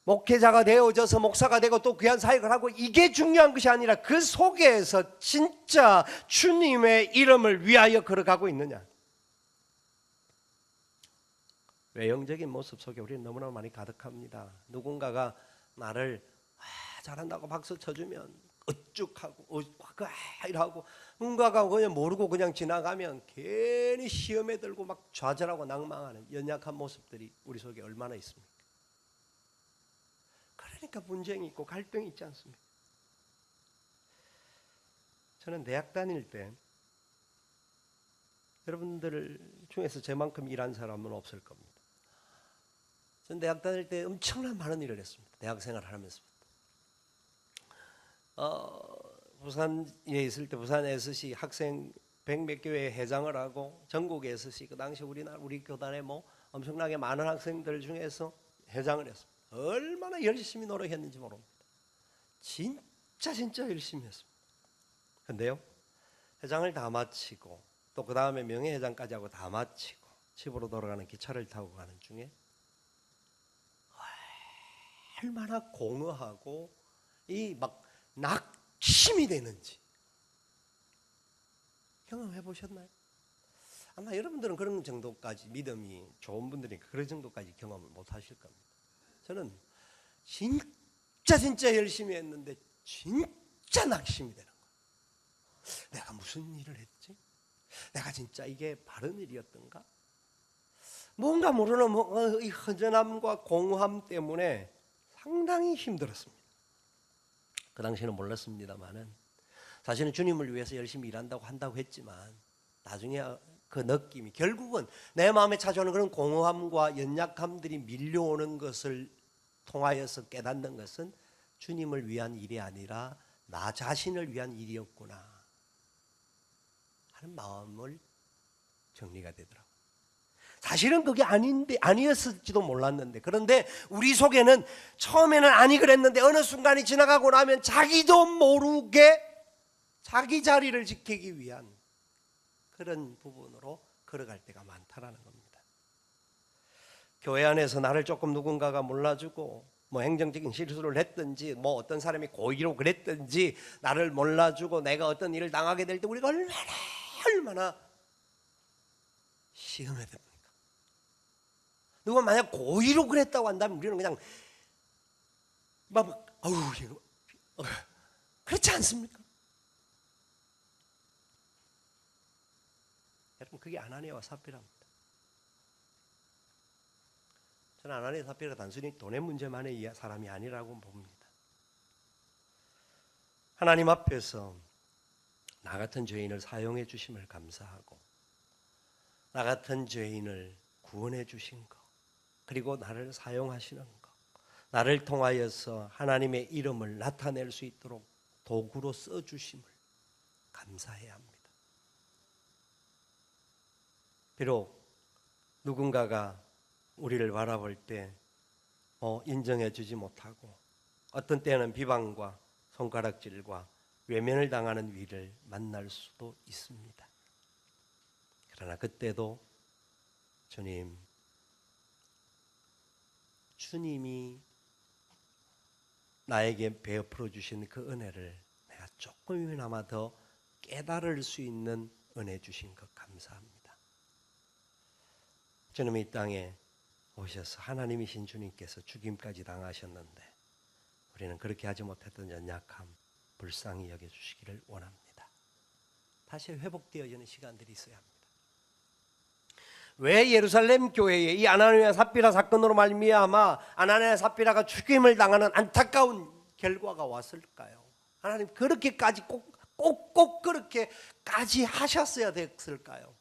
목회자가 되어져서 목사가 되고 또 귀한 사역을 하고 이게 중요한 것이 아니라 그 속에서 진짜 주님의 이름을 위하여 걸어가고 있느냐. 외형적인 모습 속에 우리는 너무나 많이 가득합니다. 누군가가 나를 잘한다고 박수 쳐주면 어쭉하고 이러고 뭔가가 그냥 모르고 그냥 지나가면 괜히 시험에 들고 막 좌절하고 낭망하는 연약한 모습들이 우리 속에 얼마나 있습니까? 그러니까 분쟁이 있고 갈등이 있지 않습니까? 저는 대학 다닐 때 여러분들 중에서 저만큼 일한 사람은 없을 겁니다. 저는 대학 다닐 때 엄청난 많은 일을 했습니다. 대학 생활을 하면서부터. 부산에 있을 때 부산 SC 학생 100몇 교회 회장을 하고 전국 SC 그 당시 우리 교단에 뭐 엄청나게 많은 학생들 중에서 회장을 했습니다. 얼마나 열심히 노력했는지 모릅니다. 진짜 열심히 했습니다. 근데요, 회장을 다 마치고 또 그 다음에 명예회장까지 하고 다 마치고 집으로 돌아가는 기차를 타고 가는 중에 얼마나 공허하고 이 막 낙심이 되는지 경험해 보셨나요? 아마 여러분들은 그런 정도까지 믿음이 좋은 분들이니까 그런 정도까지 경험을 못 하실 겁니다. 저는 진짜 열심히 했는데 진짜 낙심이 되는 거예요. 내가 무슨 일을 했지? 내가 진짜 이게 바른 일이었던가? 뭔가 모르는 이 허전함과 공허함 때문에 상당히 힘들었습니다. 그 당시에는 몰랐습니다만은 사실은 주님을 위해서 열심히 한다고 했지만 나중에 그 느낌이 결국은 내 마음에 찾아오는 그런 공허함과 연약함들이 밀려오는 것을 통하여서 깨닫는 것은 주님을 위한 일이 아니라 나 자신을 위한 일이었구나 하는 마음을 정리가 되더라고요. 사실은 그게 아니었을지도 몰랐는데, 그런데 우리 속에는 처음에는 아니 그랬는데 어느 순간이 지나가고 나면 자기도 모르게 자기 자리를 지키기 위한 그런 부분으로 걸어갈 때가 많다라는 겁니다. 교회 안에서 나를 조금 누군가가 몰라주고 뭐 행정적인 실수를 했든지 뭐 어떤 사람이 고의로 그랬든지 나를 몰라주고 내가 어떤 일을 당하게 될 때 우리가 얼마나 시험에 됩니다. 누가 만약 고의로 그랬다고 한다면 우리는 그냥 그렇지 않습니까? 여러분, 그게 아나니아와 삽비라입니다. 저는 아나니아 삽비라가 단순히 돈의 문제만의 사람이 아니라고 봅니다. 하나님 앞에서 나 같은 죄인을 사용해 주심을 감사하고 나 같은 죄인을 구원해 주신 것, 그리고 나를 사용하시는 것, 나를 통하여서 하나님의 이름을 나타낼 수 있도록 도구로 써주심을 감사해야 합니다. 비록 누군가가 우리를 바라볼 때 인정해 주지 못하고 어떤 때는 비방과 손가락질과 외면을 당하는 위를 만날 수도 있습니다. 그러나 그때도 주님이 나에게 베풀어 주신 그 은혜를 내가 조금이나마 더 깨달을 수 있는 은혜 주신 것 감사합니다. 주님이 이 땅에 오셔서 하나님이신 주님께서 죽임까지 당하셨는데 우리는 그렇게 하지 못했던 연약함 불쌍히 여겨주시기를 원합니다. 다시 회복되어지는 시간들이 있어야 합니다. 왜 예루살렘 교회에 이 아나니아 삽비라 사건으로 말미암아 아나니아 삽비라가 죽임을 당하는 안타까운 결과가 왔을까요? 하나님 그렇게까지 꼭 그렇게까지 하셨어야 됐을까요?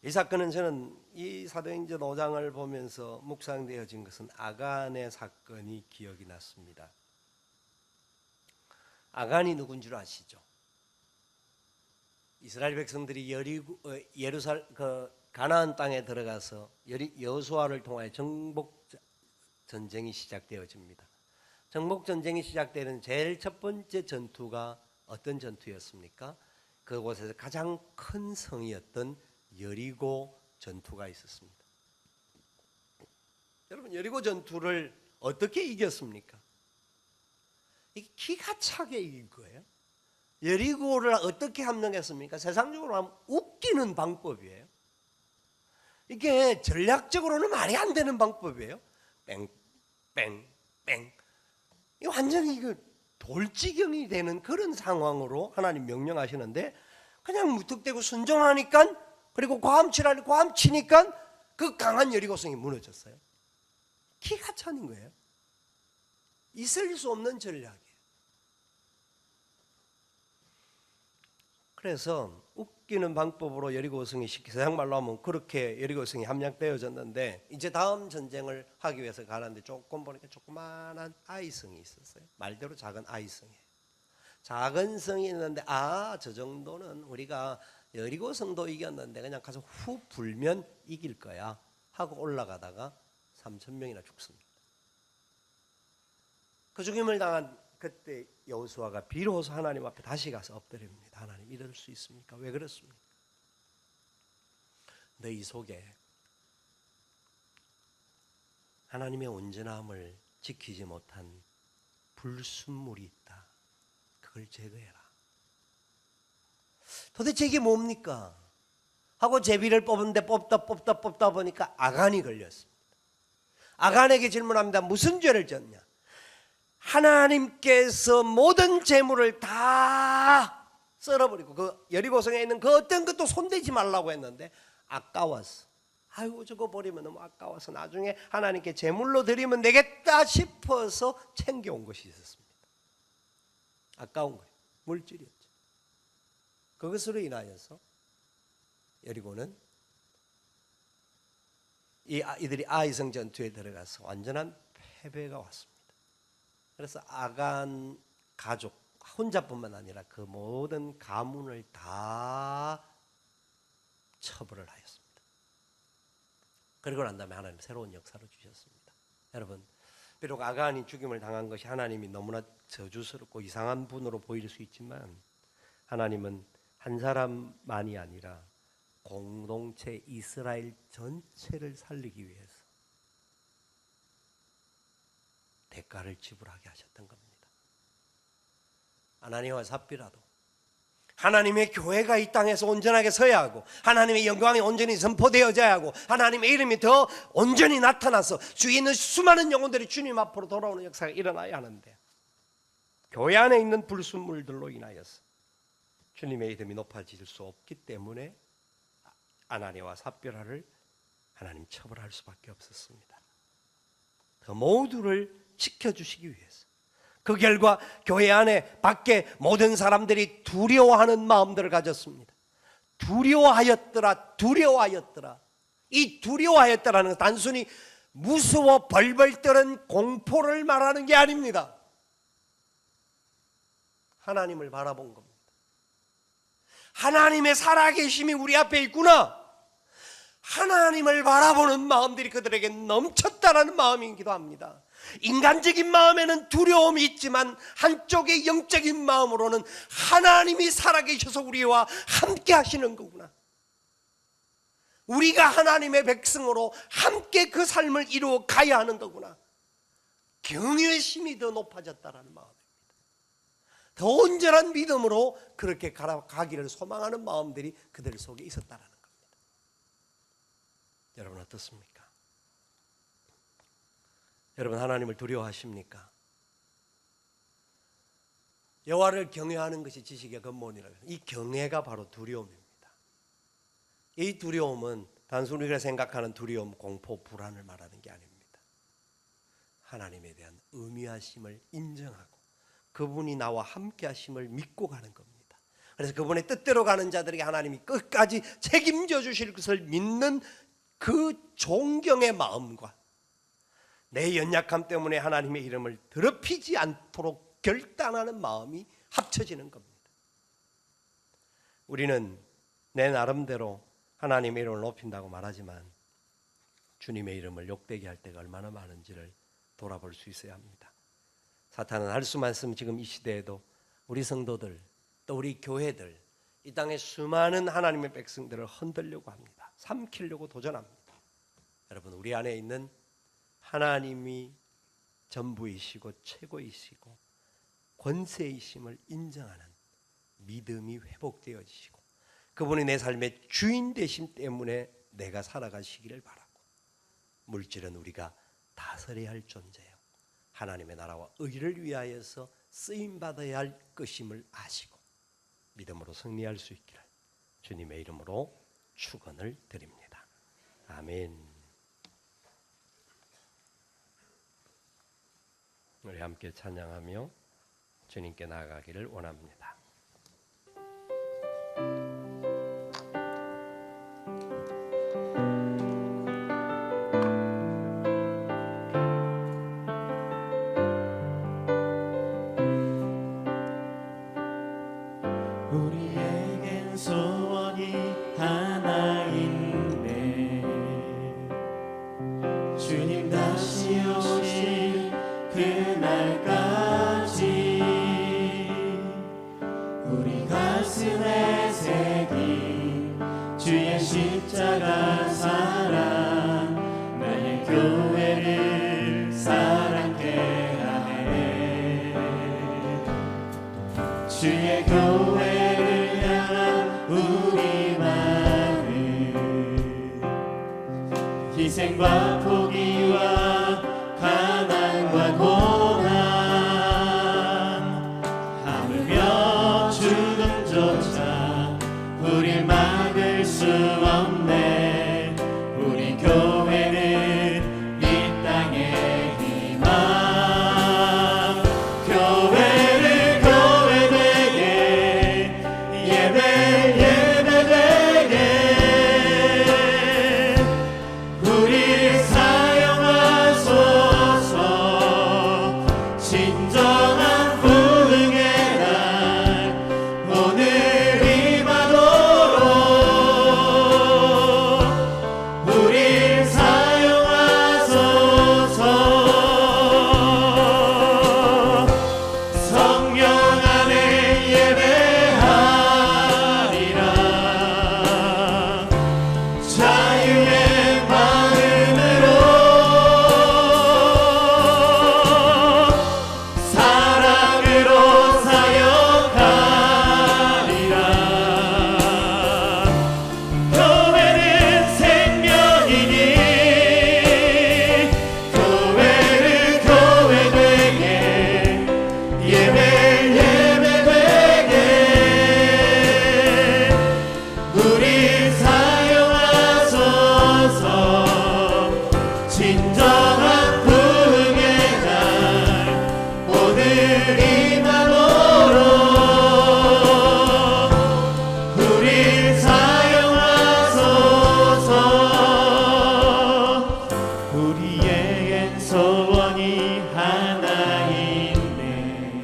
이 사건은 저는 이 사도행전 5장을 보면서 묵상되어진 것은 아간의 사건이 기억이 났습니다. 아간이 누군 줄 아시죠? 이스라엘 백성들이 가나안 땅에 들어가서 여호수아를 통하여 정복 전쟁이 시작되어집니다. 정복 전쟁이 시작되는 제일 첫 번째 전투가 어떤 전투였습니까? 그곳에서 가장 큰 성이었던 여리고 전투가 있었습니다. 여러분, 여리고 전투를 어떻게 이겼습니까? 이게 기가 차게 이긴 거예요. 여리고를 어떻게 함정했습니까? 세상적으로 하면 웃기는 방법이에요. 이게 전략적으로는 말이 안 되는 방법이에요. 뺑. 이 완전히 이거 돌지경이 되는 그런 상황으로 하나님 명령하시는데 그냥 무턱대고 순종하니까, 그리고 과함치니까 그 강한 여리고성이 무너졌어요. 기가 차는 거예요. 있을 수 없는 전략이에요. 그래서 웃기는 방법으로 여리고성이 세상 말로 하면 그렇게 여리고성이 함락되어졌는데, 이제 다음 전쟁을 하기 위해서 가는데 조금 보니까 조그만한 아이성이 있었어요. 말대로 작은 아이성이에요. 작은 성이 있는데 저 정도는 우리가 여리고성도 이겼는데 그냥 가서 후 불면 이길 거야 하고 올라가다가 3,000명이나 죽습니다. 그 죽임을 당한 그때 여호수아가 비로소 하나님 앞에 다시 가서 엎드립니다. 하나님, 이럴 수 있습니까? 왜 그렇습니까? 너희 속에 하나님의 온전함을 지키지 못한 불순물이 있다. 그걸 제거해라. 도대체 이게 뭡니까? 하고 제비를 뽑는데 뽑다 보니까 아간이 걸렸습니다. 아간에게 질문합니다. 무슨 죄를 졌냐? 하나님께서 모든 재물을 다 썰어버리고 그 여리고성에 있는 그 어떤 것도 손대지 말라고 했는데 아까워서, 아이고 저거 버리면 너무 아까워서 나중에 하나님께 제물로 드리면 되겠다 싶어서 챙겨온 것이 있었습니다. 아까운 거예요. 물질이었죠. 그것으로 인하여서 여리고는 이들이 아이성 전투에 들어가서 완전한 패배가 왔습니다. 그래서 아간 가족 혼자뿐만 아니라 그 모든 가문을 다 처벌을 하였습니다. 그리고 난 다음에 하나님 새로운 역사를 주셨습니다. 여러분, 비록 아간이 죽임을 당한 것이 하나님이 너무나 저주스럽고 이상한 분으로 보일 수 있지만, 하나님은 한 사람만이 아니라 공동체 이스라엘 전체를 살리기 위해서 대가를 지불하게 하셨던 겁니다. 아나니아와 삽비라도 하나님의 교회가 이 땅에서 온전하게 서야 하고, 하나님의 영광이 온전히 선포되어져야 하고, 하나님의 이름이 더 온전히 나타나서 주위에 있는 수많은 영혼들이 주님 앞으로 돌아오는 역사가 일어나야 하는데, 교회 안에 있는 불순물들로 인하여서 주님의 이름이 높아질 수 없기 때문에 아나니아와 삽비라를 하나님 처벌할 수밖에 없었습니다. 그 모두를 지켜주시기 위해서. 그 결과 교회 안에 밖에 모든 사람들이 두려워하는 마음들을 가졌습니다. 두려워하였더라. 이 두려워하였더라는 것은 단순히 무서워 벌벌 떠는 공포를 말하는 게 아닙니다. 하나님을 바라본 겁니다. 하나님의 살아계심이 우리 앞에 있구나. 하나님을 바라보는 마음들이 그들에게 넘쳤다라는 마음이기도 합니다. 인간적인 마음에는 두려움이 있지만 한쪽의 영적인 마음으로는 하나님이 살아계셔서 우리와 함께 하시는 거구나. 우리가 하나님의 백성으로 함께 그 삶을 이루어 가야 하는 거구나. 경외심이 더 높아졌다라는 마음입니다. 더 온전한 믿음으로 그렇게 가기를 소망하는 마음들이 그들 속에 있었다라는 겁니다. 여러분 어떻습니까? 여러분 하나님을 두려워하십니까? 여호와를 경외하는 것이 지식의 근본이라고. 이 경외가 바로 두려움입니다. 이 두려움은 단순히 우리가 생각하는 두려움, 공포, 불안을 말하는 게 아닙니다. 하나님에 대한 의미하심을 인정하고 그분이 나와 함께 하심을 믿고 가는 겁니다. 그래서 그분의 뜻대로 가는 자들에게 하나님이 끝까지 책임져 주실 것을 믿는 그 존경의 마음과 내 연약함 때문에 하나님의 이름을 더럽히지 않도록 결단하는 마음이 합쳐지는 겁니다. 우리는 내 나름대로 하나님의 이름을 높인다고 말하지만 주님의 이름을 욕되게 할 때가 얼마나 많은지를 돌아볼 수 있어야 합니다. 사탄은 할 수만 있으면 지금 이 시대에도 우리 성도들 또 우리 교회들 이 땅의 수많은 하나님의 백성들을 흔들려고 합니다. 삼키려고 도전합니다. 여러분 우리 안에 있는 하나님이 전부이시고 최고이시고 권세이심을 인정하는 믿음이 회복되어지시고 그분이 내 삶의 주인 되심 때문에 내가 살아가시기를 바라고, 물질은 우리가 다스려야 할 존재요, 하나님의 나라와 의를 위하여서 쓰임 받아야 할 것임을 아시고 믿음으로 승리할 수 있기를 주님의 이름으로 축원을 드립니다. 아멘. 우리 함께 찬양하며 주님께 나아가기를 원합니다. 우리에겐 소원이 하나 있네. 주님 다시 오실 그날까지 우리 가슴에 새긴 주의 십자가 사랑, 나의 교회를 사랑케 하네. 주의 교회를 향한 우리 마음, 희생과 포기와 가난과 고난, 하물며 죽음조차 우릴 막을 수 없네. 우리 교회는 이 땅의 희망, 교회를 교회되게, 예배 예배되게 우리 사용하소서. 진정한 부흥의 날 오늘 임하도록 우리 사용하소서. 성령 안에 예배하리라. 자유의 마음으로 사랑으로 사역하리라. 교회는 생명이니 교회를 교회되게, 예배 예배되게 우리 사용하소서. 진정한 부흥의 날 오늘 임하도록 우리 사용하소서. 우리에겐 소원이 하나 있네.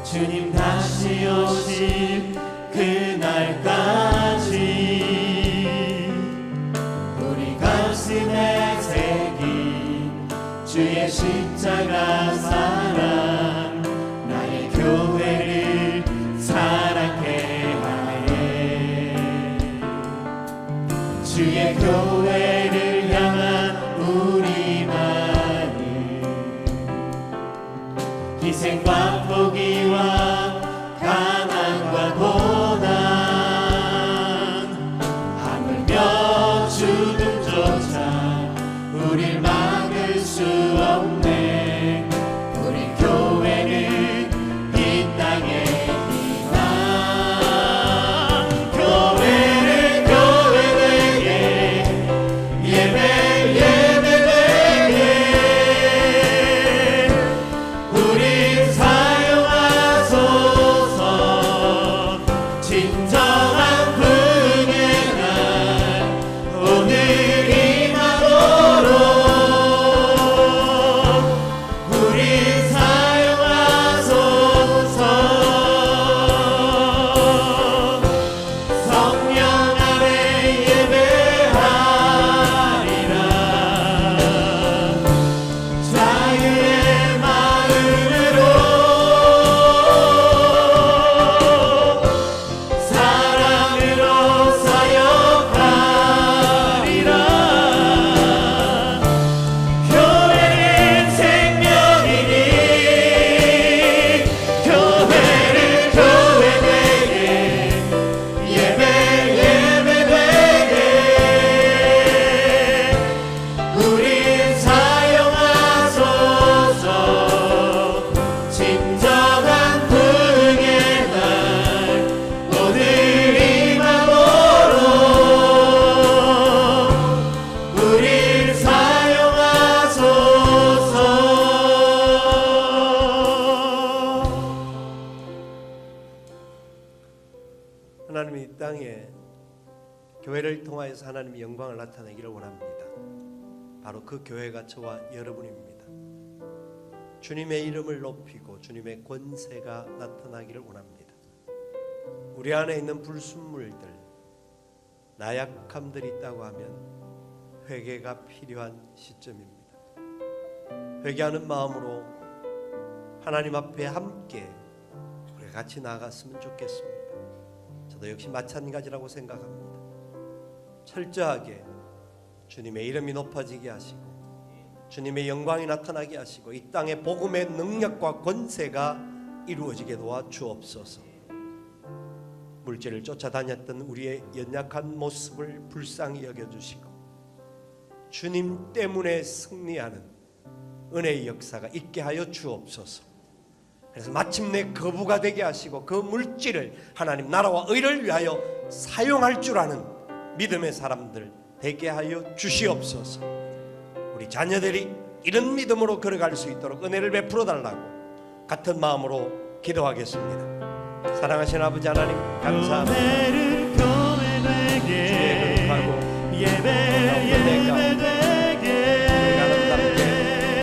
주님 다시 오실 그날까지 우리 가슴에 새긴 주의 십자가 사랑, 나의 교회를 사랑케 하네. 주의 교회를 향한 우리 마음, 희생과 포기와 가난과 고난, 하물며 죽음조차 우릴 막을 수 없네. 우리 교회는 이 땅의 희망, 교회를 교회되게, 예배 땅에 교회를 통하여서 하나님의 영광을 나타내기를 원합니다. 바로 그 교회가 저와 여러분입니다. 주님의 이름을 높이고 주님의 권세가 나타나기를 원합니다. 우리 안에 있는 불순물들, 나약함들이 있다고 하면 회개가 필요한 시점입니다. 회개하는 마음으로 하나님 앞에 함께 우리 같이 나아갔으면 좋겠습니다. 저도 역시 마찬가지라고 생각합니다. 철저하게 주님의 이름이 높아지게 하시고 주님의 영광이 나타나게 하시고 이 땅에 복음의 능력과 권세가 이루어지게 도와 주옵소서. 물질을 쫓아다녔던 우리의 연약한 모습을 불쌍히 여겨주시고 주님 때문에 승리하는 은혜의 역사가 있게 하여 주옵소서. 그래서 마침내 거부가 되게 하시고 그 물질을 하나님 나라와 의를 위하여 사용할 줄 아는 믿음의 사람들 되게 하여 주시옵소서. 우리 자녀들이 이런 믿음으로 걸어갈 수 있도록 은혜를 베풀어 달라고 같은 마음으로 기도하겠습니다. 사랑하신 아버지 하나님 감사합니다. 교회를 교회 되게 예배